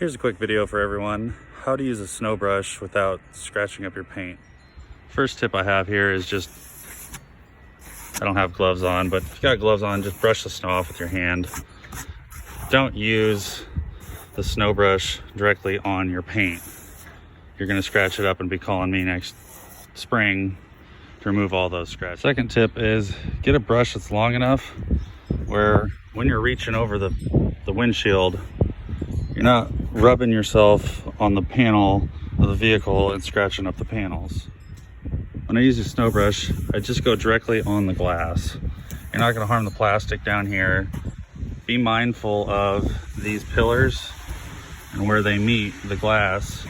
Here's a quick video for everyone, how to use a snow brush without scratching up your paint. First tip I have here is just, I don't have gloves on, but if you got gloves on, just brush the snow off with your hand. Don't use the snow brush directly on your paint. You're gonna scratch it up and be calling me next spring to remove all those scratches. Second tip is get a brush that's long enough where when you're reaching over the windshield, you're not rubbing yourself on the panel of the vehicle and scratching up the panels. When I use a snow brush, I just go directly on the glass. You're not gonna harm the plastic down here. Be mindful of these pillars and where they meet the glass.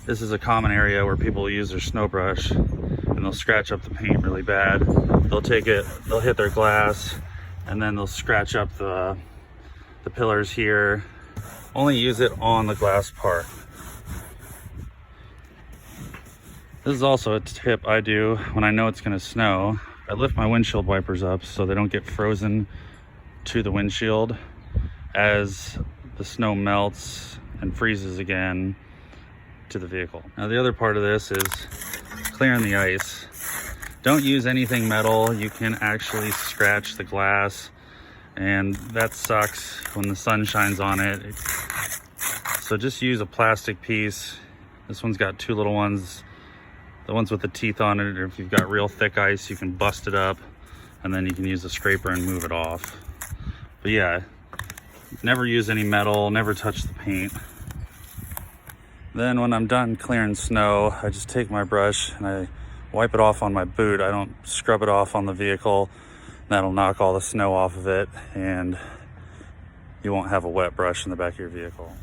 This is a common area where people use their snow brush and they'll scratch up the paint really bad. They'll take it, they'll hit their glass, and then they'll scratch up the pillars here. Only use it on the glass part. This is also a tip I do when I know it's gonna snow. I lift my windshield wipers up so they don't get frozen to the windshield. As the snow melts and freezes again to the vehicle. Now the other part of this is clearing the ice. Don't use anything metal. You can actually scratch the glass, and that sucks when the sun shines on it. So just use a plastic piece. This one's got two little ones, the ones with the teeth on it, or if you've got real thick ice, you can bust it up and then you can use a scraper and move it off. But yeah, never use any metal, never touch the paint. Then when I'm done clearing snow, I just take my brush and I wipe it off on my boot. I don't scrub it off on the vehicle. That'll knock all the snow off of it and you won't have a wet brush in the back of your vehicle.